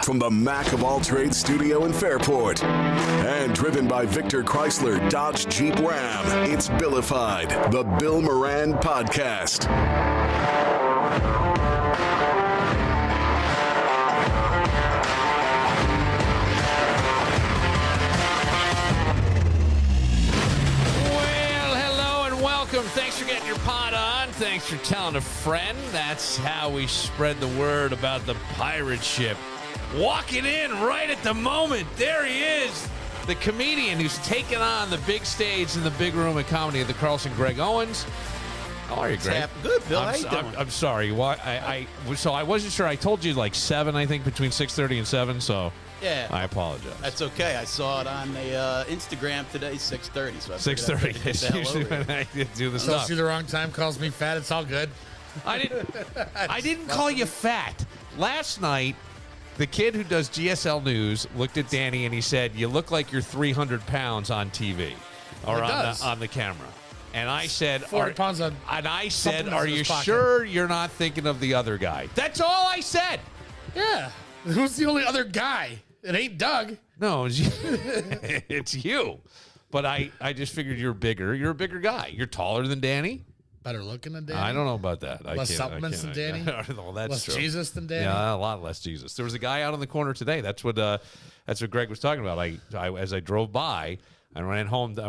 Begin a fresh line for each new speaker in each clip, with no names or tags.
From the Mac of All Trades studio in Fairport. And driven by Victor Chrysler Dodge Jeep Ram, it's Billified, the Bill Moran Podcast.
Well, hello and welcome. Thanks for getting your pod on. Thanks for telling a friend. That's how we spread the word about the pirate ship. Walking in right at the moment, there he is, the comedian who's taken on the big stage in the big room of comedy at the Carlson, Greg Owens. How are you, Greg?
Good, Bill. How you doing?
I'm sorry. Why? So I wasn't sure. I told you like 7, I think, between 6:30 and 7. So
yeah,
I apologize.
That's okay. I saw it on the Instagram today, 6:30. So
6:30. That's usually when I do the stuff.
See the wrong time, calls me fat. It's all good.
I didn't call you fat last night. The kid who does GSL News looked at Danny and he said, "You look like you're 300 pounds on TV or on the camera." And I said,
40 pounds on.
And I said,
something
"Are
in
you
his pocket."
sure you're not thinking of the other guy?" That's all I said.
Yeah. Who's the only other guy? It ain't Doug.
No, it's you. But I just figured you're bigger. You're a bigger guy. You're taller than Danny.
Better looking than Danny.
I don't know about that.
Less supplements than Danny.
Well, that's
Less
true.
Jesus than Danny.
Yeah, a lot less Jesus. There was a guy out on the corner today. That's what Greg was talking about. I as I drove by, I ran home. I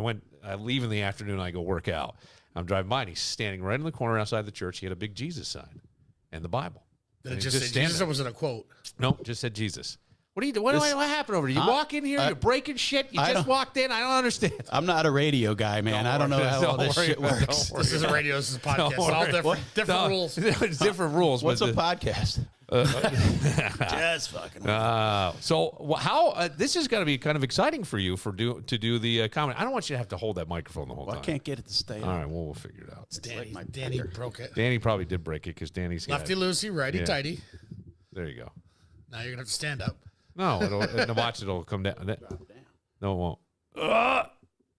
leave in the afternoon. I go work out. I'm driving by, and he's standing right in the corner outside the church. He had a big Jesus sign and the Bible.
Did it just say Jesus or was it a quote?
No, just said Jesus. What do you do? What happened over there? You walk in here, you're breaking shit. You just walked in. I don't understand.
I'm not a radio guy, man. I don't know how all this shit works.
This is a radio. This is a podcast. It's all different rules.
It's different rules.
What's a podcast? Just fucking.
So how this is going to be kind of exciting for you to do the comedy. I don't want you to have to hold that microphone the whole time.
I can't get it to stay on.
All right, well, we'll figure it out.
Danny broke it.
Danny probably did break it because Danny's
Lefty loosey, righty tighty.
There you go.
Now you're gonna have to stand up.
No, it'll come down. No, it won't.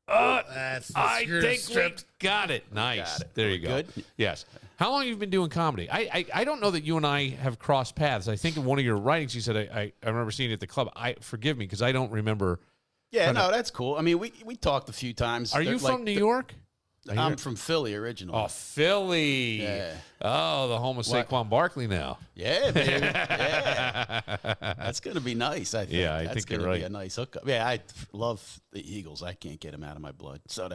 That's the
I think
stripped.
we got it. Nice. There you go.
Good?
Yes. How long have you been doing comedy? I don't know that you and I have crossed paths. I think in one of your writings you said I remember seeing you at the club. Forgive me because I don't remember.
Yeah, no, that's cool. I mean, we talked a few times.
Are you from New York?
I'm from Philly originally.
Oh, Philly.
Yeah.
Oh, the home of Saquon Barkley now.
Yeah, baby. Yeah. That's going to be nice, I think.
Yeah, I
that's
think you're
gonna
right.
be a nice hookup. Yeah, I love the Eagles. I can't get them out of my blood. So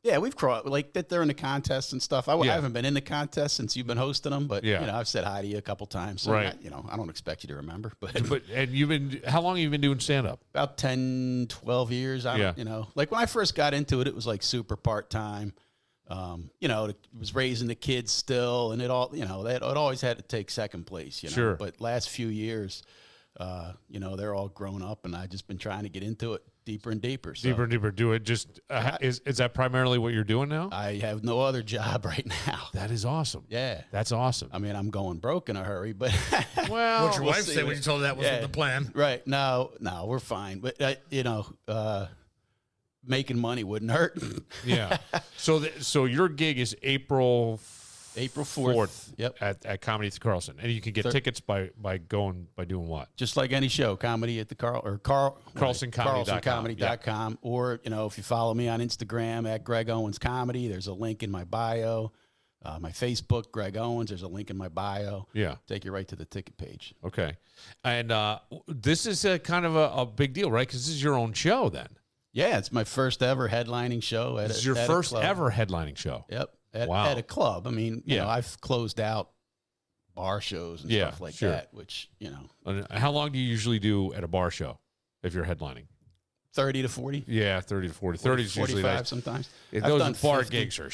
yeah, we've crossed, like that they're in the contest and stuff. I haven't been in the contest since you've been hosting them, but I've said hi to you a couple times. So
right.
I don't expect you to remember, but
and how long have you been doing stand up?
About 10, 12 years. Like when I first got into it, it was like super part-time. It was raising the kids still, and it always had to take second place,
Sure.
But last few years, they're all grown up, and I've just been trying to get into it deeper and deeper. So
Deeper and deeper. Do it. Just is that primarily what you're doing now?
I have no other job right now.
That is awesome.
Yeah.
That's awesome.
I mean, I'm going broke in a hurry, but
well,
What'd your wife say when you told her that wasn't the plan?
Right. No, we're fine. But, making money wouldn't hurt.
Yeah. So your gig is April 4th.
Yep.
At Comedy at the Carlson, and you can get tickets by doing what?
Just like any show, comedy at the CarlsonComedy.com. Or if you follow me on Instagram at Greg Owens Comedy, there's a link in my bio. My Facebook, Greg Owens. There's a link in my bio.
Yeah.
Take you right to the ticket page.
Okay. And this is a kind of a big deal, right? Because this is your own show, then.
Yeah, it's my first ever headlining show.
This is your first ever headlining show.
Yep.
Wow.
At a club. I mean, I've closed out bar shows and stuff like that, which,
How long do you usually do at a bar show if you're headlining?
30 to 40.
Yeah, 30 to 40. 30 is usually
45 sometimes.
Those bar gigs are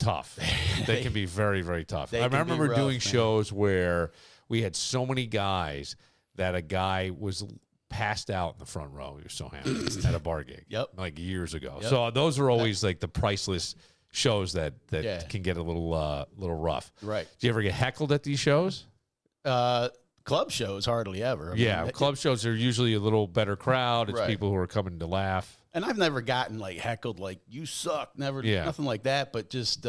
tough. They can be very, very tough. I remember doing shows where we had so many guys that a guy was passed out in the front row. He was so happy at a bar gig.
Yep.
Like years ago. Yep. So those are always like the priceless shows that can get a little rough.
Right.
Do you ever get heckled at these shows?
A club shows hardly ever. I
mean, club shows are usually a little better crowd. It's people who are coming to laugh.
And I've never gotten like heckled, like you suck, nothing like that. But just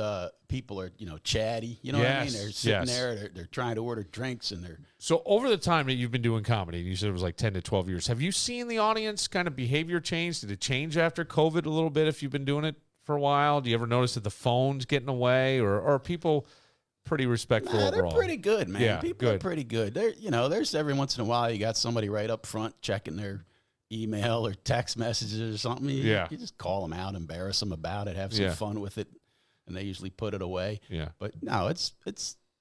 people are, chatty. You know what I mean? They're sitting there, they're trying to order drinks, and they're.
So over the time that you've been doing comedy, you said it was like 10 to 12 years. Have you seen the audience kind of behavior change? Did it change after COVID a little bit? If you've been doing it for a while, do you ever notice that the phone's getting away, or are people pretty respectful overall?
They're pretty good, man.
Yeah,
people are pretty good. They're, there's every once in a while you got somebody right up front checking their email or text messages or something. You just call them out, embarrass them about it, have some fun with it, and they usually put it away.
Yeah.
But no, it's.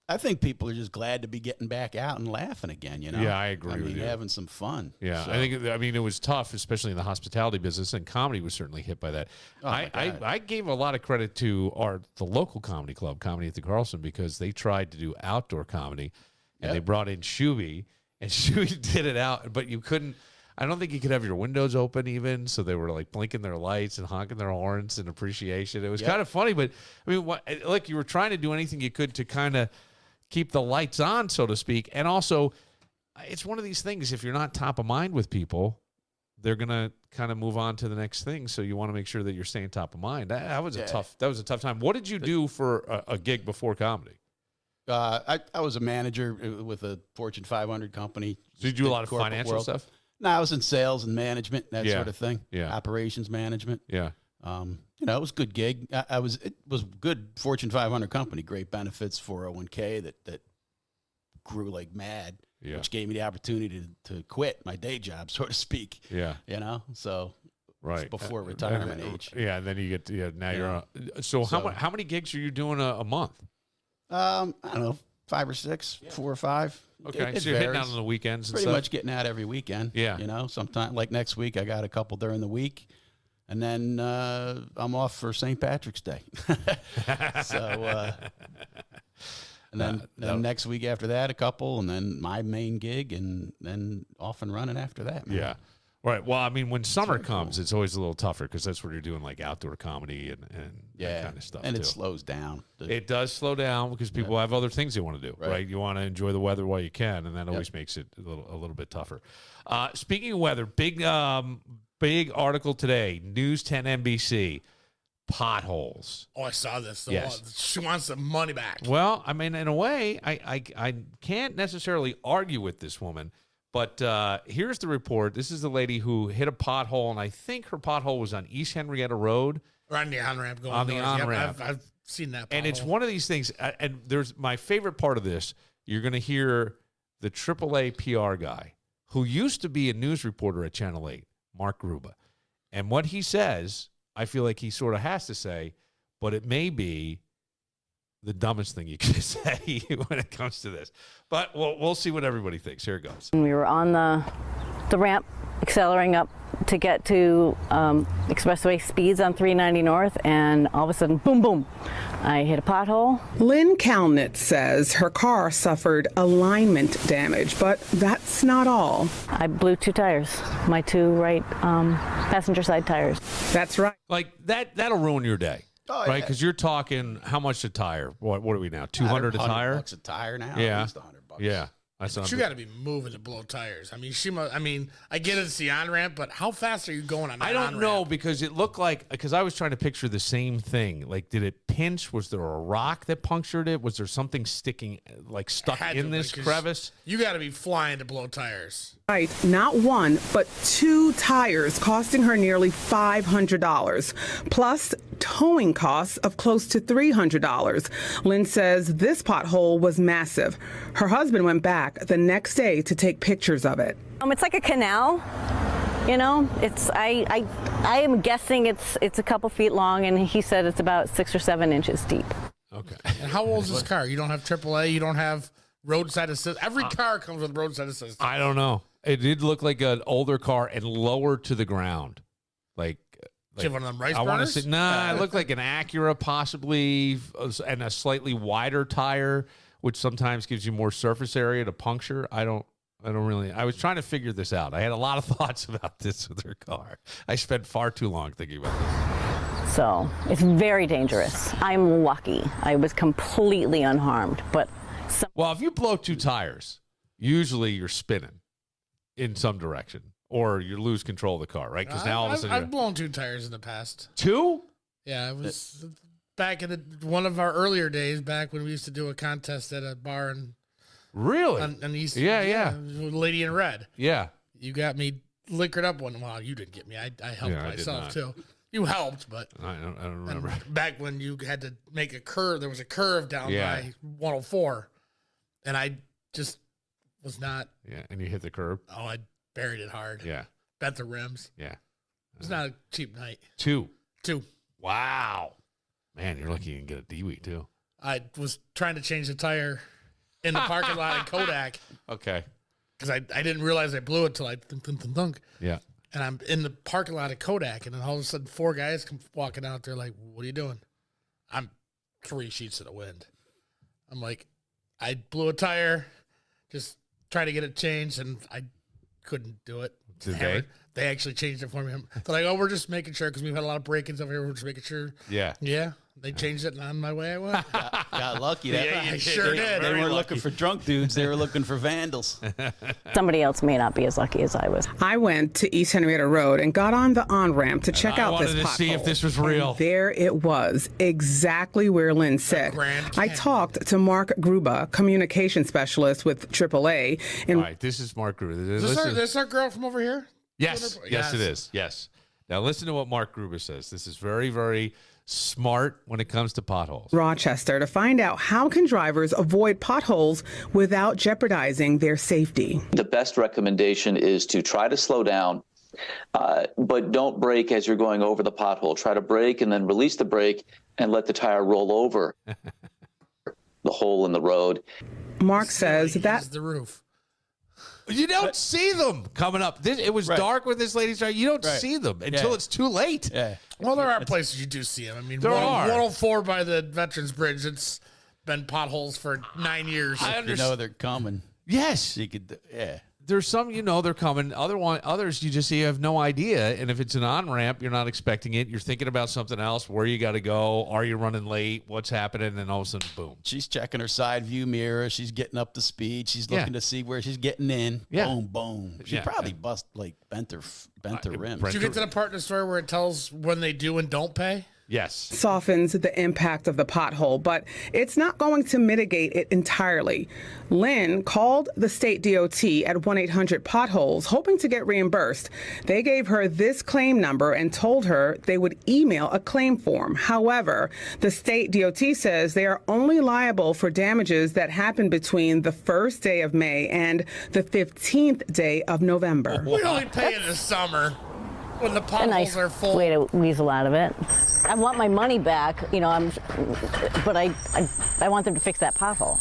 I think people are just glad to be getting back out and laughing again.
Yeah, I agree with you.
Having some fun.
Yeah, so. I mean, it was tough, especially in the hospitality business, and comedy was certainly hit by that. I gave a lot of credit to the local comedy club, Comedy at the Carlson, because they tried to do outdoor comedy, and they brought in Shuby, and Shuby did it out, but you couldn't. I don't think you could have your windows open even, so they were like blinking their lights and honking their horns in appreciation. It was kind of funny, but I mean, like you were trying to do anything you could to kind of keep the lights on, so to speak. And also, it's one of these things, if you're not top of mind with people, they're going to kind of move on to the next thing. So you want to make sure that you're staying top of mind. That was a tough time. What did you do for a gig before comedy?
I was a manager with a Fortune 500 company.
So you do a lot of financial stuff?
No, I was in sales and management, that sort of thing.
Yeah.
Operations management.
Yeah.
It was a good gig. It was good Fortune 500 company, great benefits, 401k that grew like mad, which gave me the opportunity to quit my day job, so to speak.
Yeah.
So
right
before retirement age.
Yeah, and then you get now you're on. So how many gigs are you doing a month?
I don't know, 5 or 6, 4 or 5.
Okay, so you're hitting out on the weekends and
pretty
stuff?
much getting out every weekend.
Yeah.
Sometime like next week I got a couple during the week. And then I'm off for St. Patrick's Day. So, and then next week after that, a couple, and then my main gig, and then off and running after that, man.
Yeah. Right. Well, I mean, when summer comes, it's always a little tougher because that's where you're doing like outdoor comedy and that kind of stuff.
And
too.
It slows down.
It does slow down because people have other things they want to do, right? You want to enjoy the weather while you can, and that always makes it a little bit tougher. Speaking of weather, big article today, News 10 NBC, potholes.
Oh, I saw this.
Yes.
She wants the money back.
Well, I mean, in a way, I can't necessarily argue with this woman, but here's the report. This is the lady who hit a pothole, and I think her pothole was on East Henrietta Road.
Or on the on-ramp going
on the on-ramp.
I've seen that pothole.
And it's one of these things, and there's my favorite part of this. You're going to hear the AAA PR guy who used to be a news reporter at Channel 8, Mark Gruba. And what he says, I feel like he sort of has to say, but it may be the dumbest thing you can say when it comes to this. But we'll see what everybody thinks. Here it goes.
We were on the ramp, accelerating up to get to expressway speeds on 390 North, and all of a sudden, boom, boom, I hit a pothole.
Lynn Kalnitz says her car suffered alignment damage, but that's not all.
I blew 2 tires, my 2 right passenger side tires.
That's right.
Like that'll ruin your day.
Oh,
right? Because you're talking, how much a tire? What are we now? 200 a tire?
$100 a tire now.
Yeah.
At least $100.
Yeah.
But you got to be moving to blow tires. I mean, I get it's the on-ramp, but how fast are you going on that
I don't
on-ramp?
know, because it looked like, because I was trying to picture the same thing. Like, did it pinch? Was there a rock that punctured it? Was there something sticking, like stuck in this crevice?
You got to be flying to blow tires.
Right, not 1, but 2 tires, costing her nearly $500, plus towing costs of close to $300. Lynn says this pothole was massive. Her husband went back the next day to take pictures of it.
It's like a canal. It's I am guessing it's a couple feet long, and he said it's about 6 or 7 inches deep.
Okay.
And how old is this car? You don't have AAA. You don't have roadside assist. Every car comes with roadside assist.
I don't know. It did look like an older car and lower to the ground. Like
one of them rice
I want to
burners?
say, it looked like an Acura possibly, and a slightly wider tire, which sometimes gives you more surface area to puncture. I don't really. I was trying to figure this out. I had a lot of thoughts about this with her car. I spent far too long thinking about this.
So it's very dangerous. I'm lucky. I was completely unharmed. But
well, if you blow 2 tires, usually you're spinning in some direction or you lose control of the car, right? Because now all of a sudden
I've blown 2 tires in the past.
2?
Yeah, it was back in one of our earlier days, back when we used to do a contest at a bar in
Really?
on East.
Yeah.
Lady in Red.
Yeah.
You got me liquored up one. Well, you didn't get me. I helped myself too. You helped, but
I don't remember.
Back when you had to make a curve, there was a curve down by 104, and I just was not.
Yeah, and you hit the curb.
Oh, I buried it hard.
Yeah,
bent the rims.
Yeah,
it's not a cheap night.
2.
Wow,
man, you're lucky you can get a DWI too.
I was trying to change the tire in the parking lot in Kodak.
Okay,
because I didn't realize I blew it till I thunk.
Yeah.
And I'm in the parking lot of Kodak, and then all of a sudden 4 guys come walking out there like, what are you doing? I'm 3 sheets of the wind. I'm like, I blew a tire, just trying to get it changed, and I couldn't do it.
Did they?
They actually changed it for me. They're like, oh, we're just making sure, because we've had a lot of break-ins over here. We're just making sure.
Yeah.
Yeah. They changed it, and on my way I went.
Got lucky.
I sure did.
They weren't looking for drunk dudes. They were looking for vandals.
Somebody else may not be as lucky as I was.
I went to East Henrietta Road and got on the on-ramp to check out this pothole.
I wanted to see if this was real.
And there it was, exactly where Lynn said. I talked to Mark Gruba, communication specialist with AAA.
All right, this is Mark Gruba.
Is this our girl from over here?
Yes, yes, it is. Yes. Now listen to what Mark Gruber says. This is very, very smart when it comes to potholes.
Rochester, to find out how can drivers avoid potholes without jeopardizing their safety.
The best recommendation is to try to slow down, but don't brake as you're going over the pothole. Try to brake and then release the brake and let the tire roll over the hole in the road.
Mark says that's
the roof.
You don't see them coming up. It was dark with this lady's driving. You don't see them until it's too late.
Yeah.
Well, there are places you do see them. I mean,
there are.
104 by the Veterans Bridge, it's been potholes for 9 years.
I understand. You know they're coming.
Yes.
You could, yeah.
There's some, they're coming. Others, you have no idea. And if it's an on-ramp, you're not expecting it. You're thinking about something else, where you got to go. Are you running late? What's happening? And all of a sudden, boom.
She's checking her side view mirror. She's getting up to speed. She's looking to see where she's getting in.
Yeah.
Boom, boom. She probably bent her rims.
Did you get to the part in the story where it tells when they do and don't pay?
Yes.
Softens the impact of the pothole, but it's not going to mitigate it entirely. Lynn called the state DOT at 1-800-POTHOLES, hoping to get reimbursed. They gave her this claim number and told her they would email a claim form. However, the state DOT says they are only liable for damages that happen between the 1st day of May and the 15th day of November.
We only pay in the summer when the potholes are full.
Way to weasel out of it. I want my money back, but I want them to fix that pothole.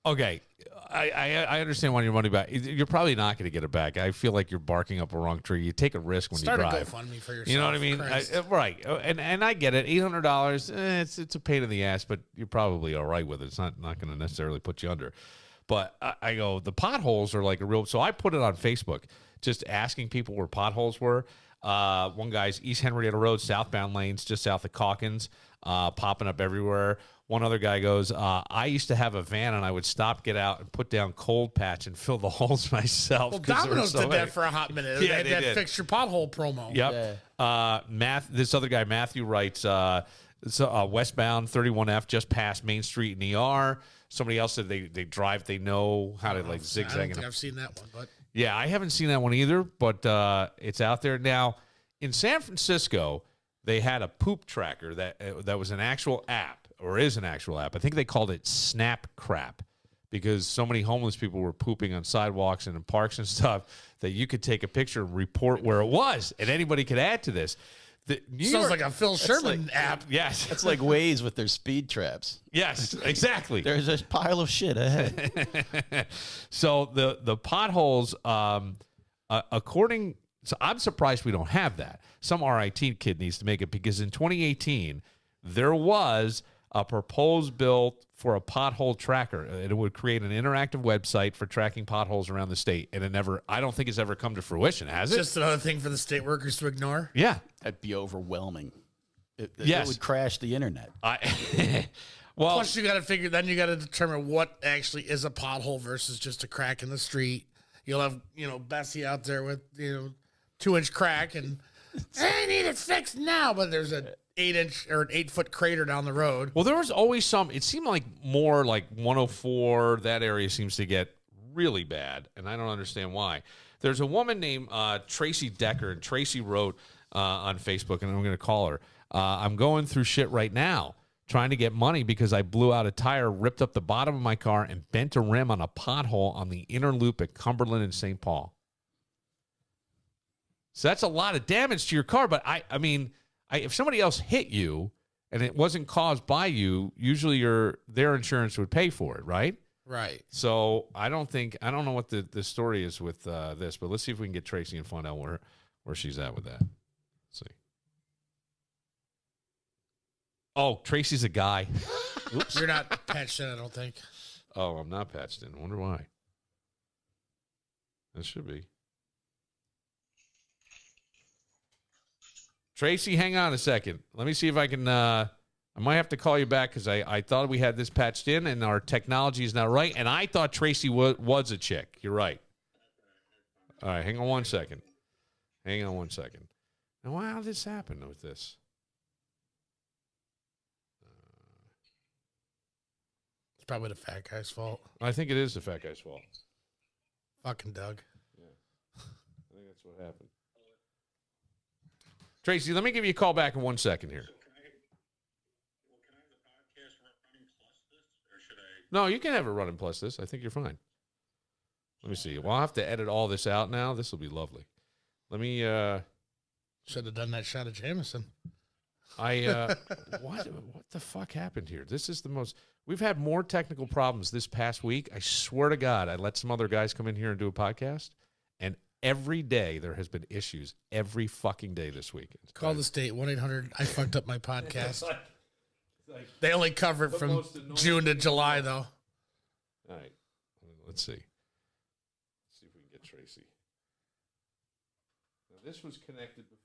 Okay. I understand wanting your money back. You're probably not going to get it back. I feel like you're barking up a wrong tree. You take a risk when you drive.
Start a GoFundMe for yourself.
You know what I mean? Right. And I get it. $800, it's a pain in the ass, but you're probably all right with it. It's not going to necessarily put you under. But I go, the potholes are like a real. So I put it on Facebook, just asking people where potholes were. One guy's East Henrietta Road, southbound lanes, just south of Calkins, popping up everywhere. One other guy goes, I used to have a van, and I would stop, get out, and put down cold patch and fill the holes myself.
Well, Domino's did that for a hot minute.
Yeah,
they had that fix your pothole promo.
Yep. Yeah. This other guy, Matthew, writes, westbound 31F, just past Main Street in ER. Somebody else said they drive, they know how to zigzag.
I don't think I've seen that one, but.
Yeah, I haven't seen that one either, but it's out there. Now, in San Francisco, they had a poop tracker that was an actual app, or is an actual app. I think they called it Snap Crap, because so many homeless people were pooping on sidewalks and in parks and stuff that you could take a picture and report where it was, and anybody could add to this.
Sounds like a Phil Sherman app.
Yes.
It's like Waze with their speed traps.
Yes, exactly.
There's a pile of shit ahead.
So the potholes, so I'm surprised we don't have that. Some RIT kid needs to make it, because in 2018, there was a proposed bill for a pothole tracker. It would create an interactive website for tracking potholes around the state, and I don't think it's ever come to fruition, has it?
Just another thing for the state workers to ignore?
Yeah.
That'd be overwhelming. It
yes.
would crash the internet.
Well,
plus you got to figure. Then you got to determine what actually is a pothole versus just a crack in the street. You'll have Bessie out there with 2-inch crack, and I need it fixed now. But there's an 8-inch or an 8-foot crater down the road.
Well, there was always some. It seemed like more like 104. That area seems to get really bad, and I don't understand why. There's a woman named Tracy Decker, and Tracy wrote on Facebook, and I'm going to call her. I'm going through shit right now, trying to get money because I blew out a tire, ripped up the bottom of my car, and bent a rim on a pothole on the inner loop at Cumberland and St. Paul. So that's a lot of damage to your car. But I mean, if somebody else hit you and it wasn't caused by you, usually their insurance would pay for it, right?
Right.
So I don't know what the story is with this, but let's see if we can get Tracy and find out where she's at with that. Let's see. Oh, Tracy's a guy.
Oops. You're not patched in, I don't think.
Oh, I'm not patched in. I wonder why. That should be. Tracy, hang on a second. Let me see if I can. I might have to call you back because I thought we had this patched in and our technology is not right. And I thought Tracy was a chick. You're right. All right, hang on one second. Now, how did this happen with this?
It's probably the fat guy's fault.
I think it is the fat guy's fault.
Fucking Doug.
Yeah. I think that's what happened. Tracy, let me give you a call back in 1 second here.
So can I have the podcast running plus this, or should I?
No, you can have it running plus this. I think you're fine. Let me see. Well, I'll have to edit all this out now. This will be lovely. Let me.
Should have done that shot of Jameson.
What the fuck happened here? This is the most. We've had more technical problems this past week. I swear to God, I let some other guys come in here and do a podcast, and every day there has been issues. Every fucking day this week.
Call the state 1-800. I fucked up my podcast. They only cover it from June to July, though.
All right, let's see. Let's see if we can get Tracy. Now this was connected before.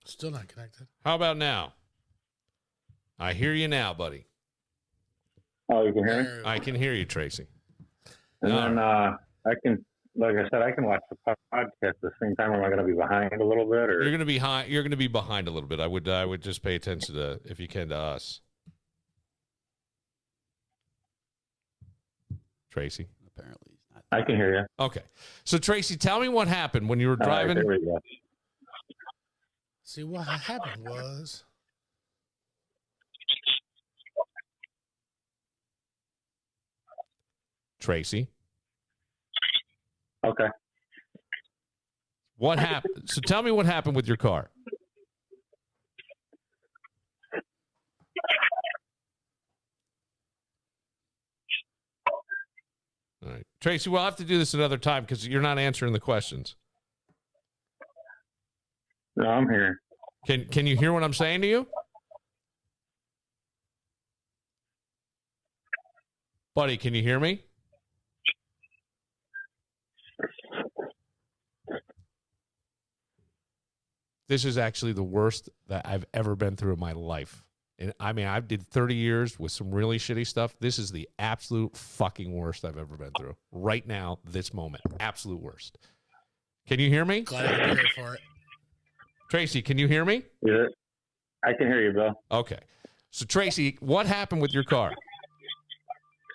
Still not connected.
How about now? I hear you now, buddy.
Oh, you can hear me?
I can hear you, Tracy.
And then I can, like I said, I can watch the podcast at the same time. Am I going to be behind a little bit, or
You're going to be high. You're going to be behind a little bit. I would just pay attention to, if you can, to us. Tracy.
Apparently, he's not.
I can hear you.
Okay. So Tracy, tell me what happened when you were driving.
All right, there we go.
See, what happened was...
Tracy.
Okay.
What happened? So tell me what happened with your car. All right. Tracy, we'll have to do this another time because you're not answering the questions.
No, I'm here.
Can you hear what I'm saying to you? Buddy, can you hear me? This is actually the worst that I've ever been through in my life. And I mean, I did 30 years with some really shitty stuff. This is the absolute fucking worst I've ever been through. Right now, this moment. Absolute worst. Can you hear me?
Glad I'm here for it.
Tracy, can you hear me?
Yeah, I can hear you, Bill.
Okay. So, Tracy, what happened with your car?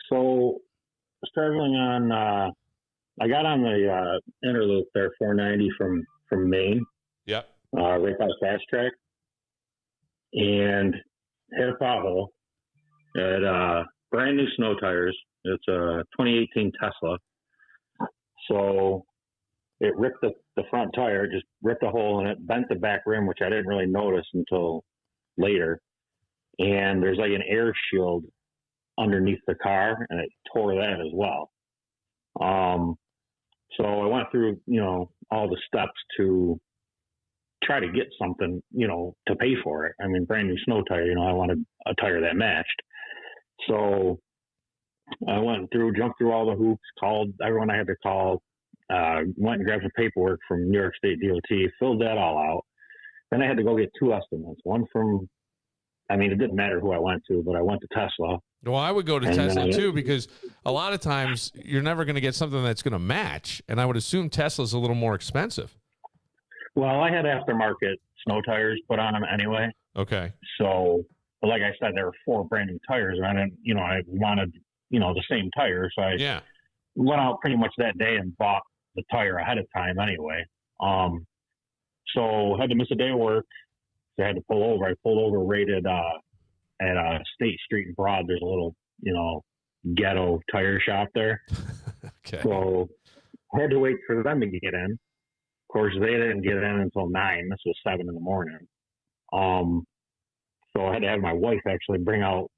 So, traveling on, I got on the inner loop there, 490 from Maine.
Yep.
right by the fast track, and hit a pothole. Had brand new snow tires. It's a 2018 Tesla. So it ripped the front tire, just ripped a hole in it, bent the back rim, which I didn't really notice until later. And there's like an air shield underneath the car, and it tore that as well. So I went through, all the steps to try to get something, to pay for it. I mean, brand new snow tire, I wanted a tire that matched. So I went through, jumped through all the hoops, called everyone I had to call, went and grabbed some paperwork from New York State DOT, filled that all out. Then I had to go get 2 estimates. One from, it didn't matter who I went to, but I went to Tesla.
Well, I would go to Tesla too, because a lot of times you're never going to get something that's going to match. And I would assume Tesla's a little more expensive.
Well, I had aftermarket snow tires put on them anyway.
Okay.
So, but like I said, there were 4 brand new tires, and I didn't, I wanted, the same tire. So I went out pretty much that day and bought the tire ahead of time anyway. So had to miss a day of work. So I had to pull over. I pulled over right at State Street in Broad. There's a little, ghetto tire shop there.
Okay.
So I had to wait for them to get in. Of course, they didn't get in until 9. This was 7 in the morning. So I had to have my wife actually bring out,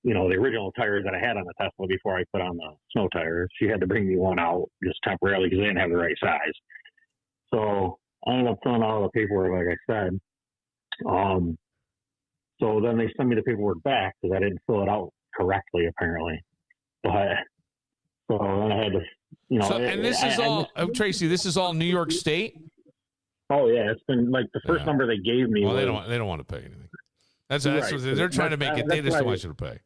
the original tires that I had on the Tesla before I put on the snow tires. She had to bring me one out just temporarily because they didn't have the right size. So I ended up filling out all the paperwork, like I said. So then they sent me the paperwork back because I didn't fill it out correctly, apparently. But so then I had to,
and this is all, Tracy, this is all New York State?
Oh, yeah. It's been like the first number they gave me.
Well, they don't want to pay anything. That's right. What they're trying to make it. They just don't want you to pay.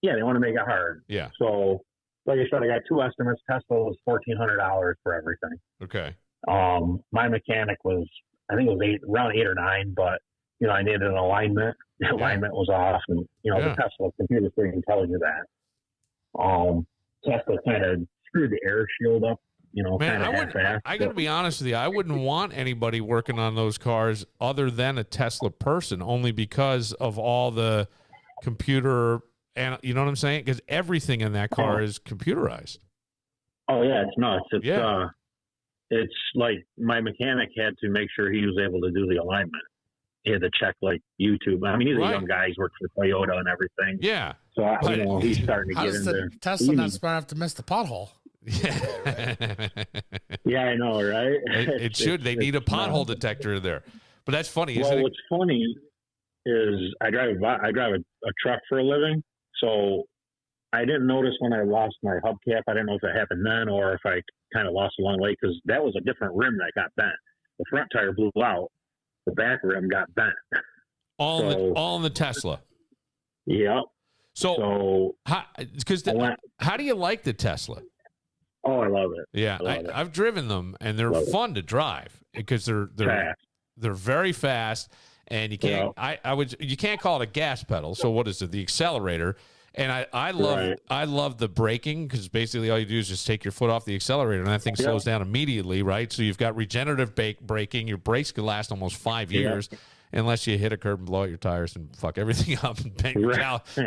Yeah, they want to make it hard.
Yeah.
So, like I said, I got 2 estimates. Tesla was $1,400 for everything.
Okay.
My mechanic was, I think it was around 8 or 9, but I needed an alignment. The alignment was off, and the Tesla computer screen tells you that. Tesla kind of screwed the air shield up. Kind of half-assed.
I got to be honest with you. I wouldn't want anybody working on those cars other than a Tesla person, only because of all the computer, and you know what I'm saying? Because everything in that car is computerized.
Oh yeah, it's nuts. It's like my mechanic had to make sure he was able to do the alignment. He had to check like YouTube. I mean, he's a young guy. He's worked for Toyota and everything.
Yeah.
So he's starting to get in there.
Tesla not smart enough to miss the pothole.
Yeah.
Yeah, I know, right?
It should. They need a pothole detector there. But that's funny, isn't it?
What's funny is I drive a truck for a living, so I didn't notice when I lost my hubcap. I didn't know if it happened then or if I kind of lost along the way, because that was a different rim that got bent. The front tire blew out. The back rim got bent.
All in the Tesla.
Yeah.
So how do you like the Tesla?
Oh, I love it.
Yeah, I've driven them, and they're fun to drive because they're very fast, and you can't you can't call it a gas pedal. So what is it? The accelerator. And I love the braking, because basically all you do is just take your foot off the accelerator and that thing slows down immediately, right? So you've got regenerative braking. Your brakes could last almost 5 years unless you hit a curb and blow out your tires and fuck everything up and bang your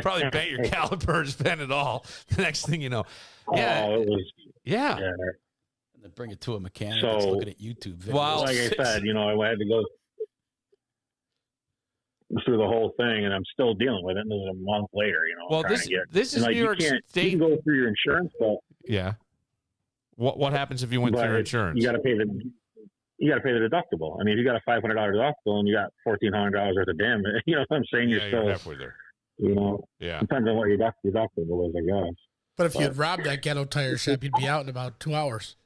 probably bang your calipers, bend it all. The next thing you know. Yeah.
Oh, it was,
yeah.
And then bring it to a mechanic that's looking at YouTube videos.
Well,
like I said, I had to go through the whole thing, and I'm still dealing with it. And this is a month later,
Well, this is New York State.
You can go through your insurance, but
what happens if you went through your insurance?
You got to pay the deductible. I mean, if you got a $500 deductible and you got $1,400 worth of damage, you know what I'm saying? You're still
halfway there.
Depends on what your deductible is, I guess.
But if you'd robbed that ghetto tire shop, you'd be out in about 2 hours.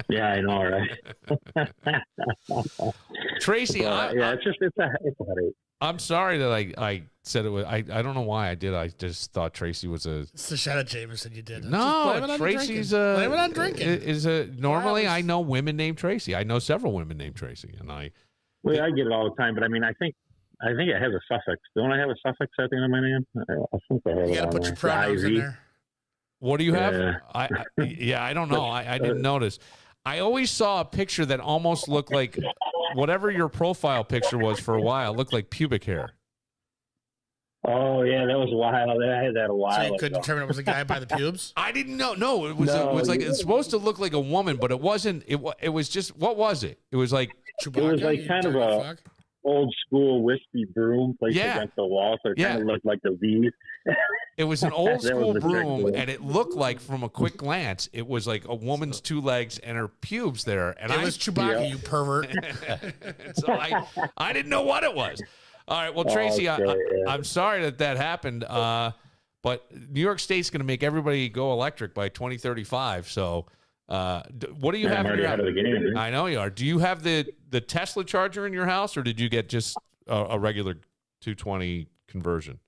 Yeah, I know, right?
Tracy,
it's a headache.
I'm sorry that I said it was. I don't know why I did. I just thought Tracy was a.
It's the Shannon Jameson you did.
No, Tracy's
blame it on drinking.
Normally I know women named Tracy. I know several women named Tracy, and I.
Well, I get it all the time, but I mean, I think it has a suffix. Don't I have a suffix at the end of my name? I think I have.
You got to put your pronouns in there.
What do you have? I don't know. I didn't notice. I always saw a picture that almost looked like whatever your profile picture was for a while looked like pubic hair.
Oh yeah, that was wild. I had that a while.
So you couldn't
ago.
determine it was a guy by the pubes?
I didn't know. No, it was like it's supposed to look like a woman, but it wasn't. It was just, what was it? It was like
Chewbacca,
it was like kind of a old school wispy broom placed against the wall, so it kind of looked like the V's.
It was an old school broom, and it looked like, from a quick glance, it was like a woman's two legs and her pubes there. And
it was Chewbacca, you pervert.
So I didn't know what it was. All right, well, Tracy, I'm sorry that happened, but New York State's going to make everybody go electric by 2035. So, what do you have in your house? I know you are. Do you have the Tesla charger in your house, or did you get just a regular 220 conversion?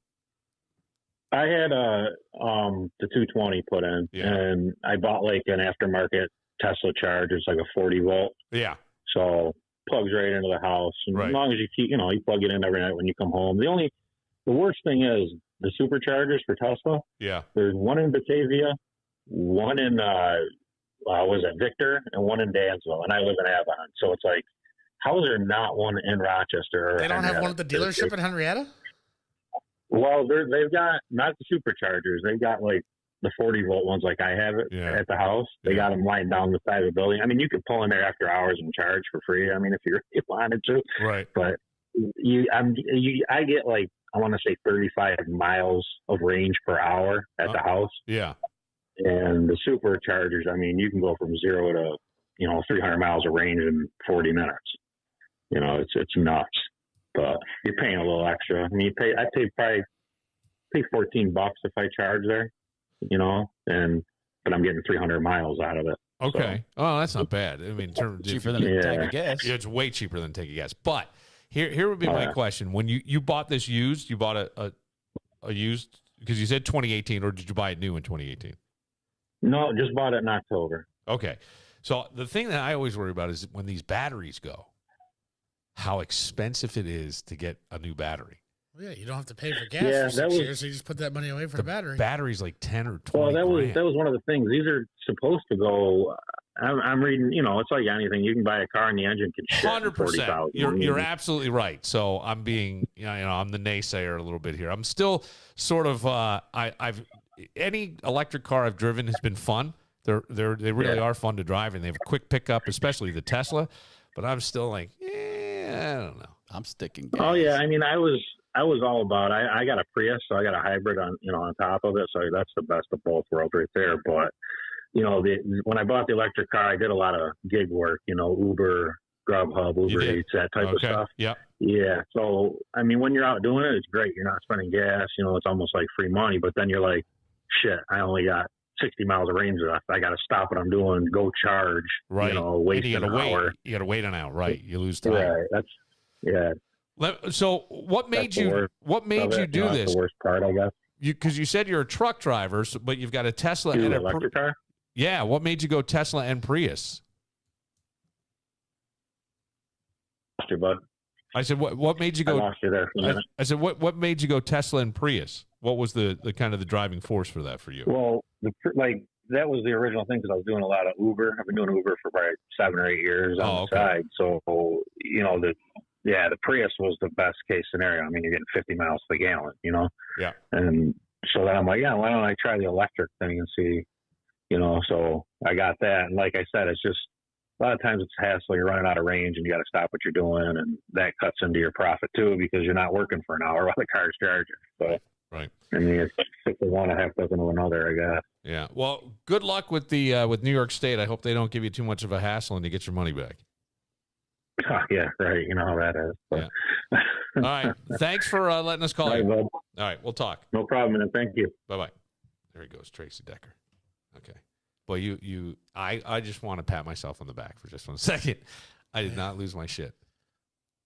I had the 220 put in, and I bought like an aftermarket Tesla charger. It's like a 40 volt.
Yeah.
So plugs right into the house. And as long as you keep, you plug it in every night when you come home. The worst thing is the superchargers for Tesla.
Yeah.
There's one in Batavia, one in Victor, and one in Dansville, and I live in Avon. So it's like, how is there not one in Rochester?
They don't have one at the dealership in Henrietta?
Well, they've got not the superchargers. They've got like the 40 volt ones, like I have it at the house. They got them lying down the side of the building. I mean, you could pull in there after hours and charge for free. I mean, if you really wanted to.
Right.
But I get like, I want to say 35 miles of range per hour at the house.
Yeah.
And the superchargers, I mean, you can go from 0 to 300 miles of range in 40 minutes. It's nuts. But you're paying a little extra. I mean, I pay $14 if I charge there, but I'm getting 300 miles out of it.
Okay.
So,
oh, that's not bad. I mean,
cheaper than a tank of gas.
Yeah, it's way cheaper than taking gas. But here would be my question: when you bought this used, you bought a used, because you said 2018, or did you buy it new in 2018?
No, just bought it in October.
Okay. So the thing that I always worry about is when these batteries go, how expensive it is to get a new battery.
Well, yeah, you don't have to pay for gas for 6 years, so you just put that money away for the battery.
Battery's like 10 or 20.
Well, that was one of the things. These are supposed to go. I'm reading. It's like anything. You can buy a car and the engine can shit
100%. You're absolutely right. So I'm being, I'm the naysayer a little bit here. I'm still sort of. Any electric car I've driven has been fun. They really are fun to drive, and they have a quick pickup, especially the Tesla. But I'm still like, I don't know.
I'm sticking gas.
Oh yeah, I mean, I was all about. I got a Prius, so I got a hybrid on top of it. So that's the best of both worlds right there. But when I bought the electric car, I did a lot of gig work. Uber, Grubhub, Uber Eats, that type of stuff.
Yeah.
Yeah. So I mean, when you're out doing it, it's great. You're not spending gas. It's almost like free money. But then you're like, shit, I only got 60 miles of range left. I got to stop what I'm doing, go charge.
Right.
Waste an hour.
You got to wait an hour. Right. You lose time.
Right.
So what made you do this?
The worst part, I guess.
Because you said you're a truck driver, but you've got a Tesla and an
electric car.
Yeah. What made you go Tesla and Prius?
Lost you, bud.
I said, what made you go?
I lost you there.
I said, what made you go Tesla and Prius? What was the kind of the driving force for that for you?
Well, that was the original thing, because I was doing a lot of Uber. I've been doing Uber for probably 7 or 8 years on the side. So, the Prius was the best case scenario. I mean, you're getting 50 miles per gallon,
Yeah.
And so then I'm like, why don't I try the electric thing and see, so I got that. And like I said, it's just a lot of times it's hassle. You're running out of range and you got to stop what you're doing. And that cuts into your profit too, because you're not working for an hour while the car's charging. So,
right.
I mean, it's 6 of one, a half dozen of another, I guess.
Yeah. Well, good luck with with New York State. I hope they don't give you too much of a hassle and you get your money back.
Yeah, right. You know how that is. But.
Yeah. All right. Thanks for letting us call you. All right. We'll talk.
No problem, man. Thank you.
Bye-bye. There he goes, Tracy Decker. Okay. Well, I just want to pat myself on the back for just 1 second. I did not lose my shit.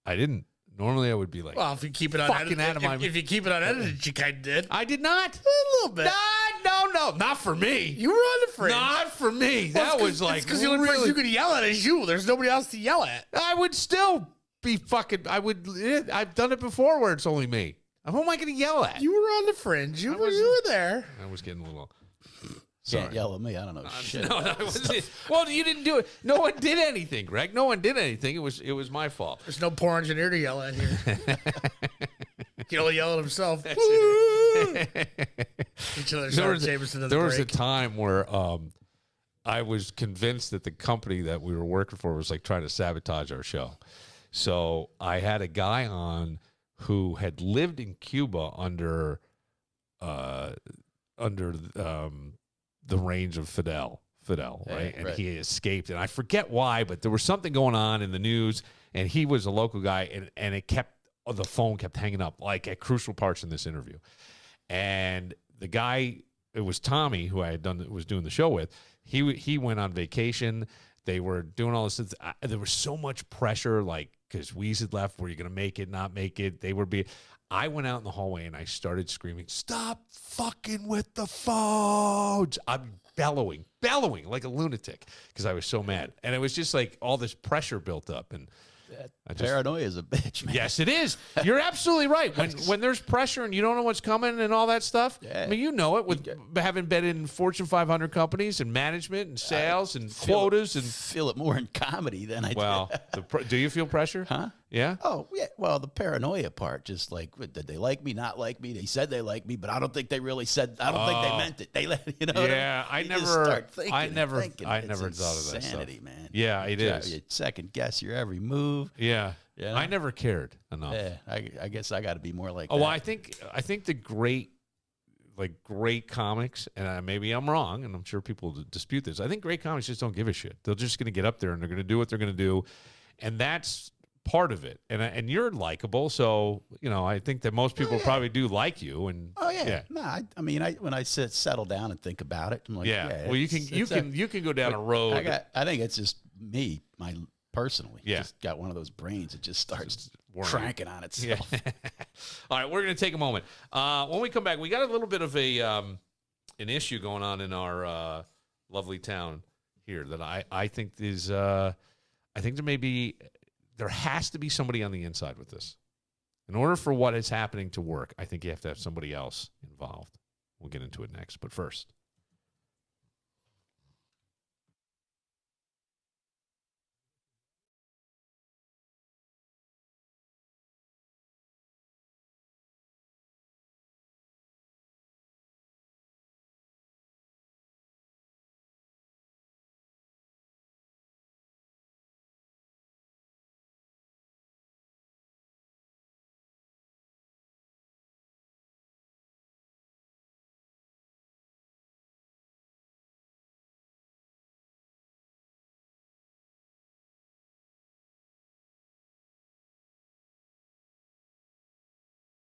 I didn't. Normally, I would be like,
well, if you keep it unedited, if you keep it unedited, you kind of did.
I did not.
A little bit.
No, not for me.
You were on the fringe.
Not for me. Well, that was like,
because the only person you could yell at is you. There's nobody else to yell at.
I would still be fucking. I've done it before where it's only me. Who am I going to yell at?
You were on the fringe. You were there.
I was getting a little.
Can't yell at me. I don't know shit.
No, it wasn't. Well, you didn't do it. No one did anything, Greg. No one did anything. It was my fault.
There's no poor engineer to yell at here. He can only yell at himself. Each other
there was a time where I was convinced that the company that we were working for was like trying to sabotage our show. So I had a guy on who had lived in Cuba under the reign of Fidel, right? And he escaped, and I forget why, but there was something going on in the news, and he was a local guy, and the phone kept hanging up like at crucial parts in this interview, and the guy, it was Tommy, who I was doing the show with. He went on vacation. They were doing all this. There was so much pressure, like, because Weeze had left. Were you going to make it, not make it? I went out in the hallway and I started screaming, "Stop fucking with the phones!" I'm bellowing like a lunatic because I was so mad. And it was just like all this pressure built up. And
paranoia is a bitch, man.
Yes, it is. You're absolutely right. When there's pressure and you don't know what's coming and all that stuff, I mean, you know it with having been in Fortune 500 companies and management and sales and quotas. And
feel it more in comedy than I do.
Well, do you feel pressure?
Huh?
Yeah?
Oh, yeah. Well, the paranoia part, just like, did they like me, not like me? They said they like me, but I don't think they really said, I don't think they meant it. You know
yeah,
I mean?
I never thought of that
insanity,
stuff.
Man.
Yeah, it is.
You second guess your every move.
Yeah.
You know?
I never cared enough.
Yeah, I guess I got to be more like that.
Well, I think the great comics, and maybe I'm wrong, and I'm sure people dispute this. I think great comics just don't give a shit. They're just going to get up there and they're going to do what they're going to do, and that's part of it. And you're likable, so I think that most people probably do like you. And
no, I mean, when I settle down and think about it, I'm like,
well, you can go down a road.
I think it's just me, personally, just got one of those brains that just starts cranking on itself.
Yeah. All right, we're going to take a moment. When we come back, we got a little bit of an issue going on in our lovely town here that I think is. I think there has to be somebody on the inside with this. In order for what is happening to work, I think you have to have somebody else involved. We'll get into it next, but first.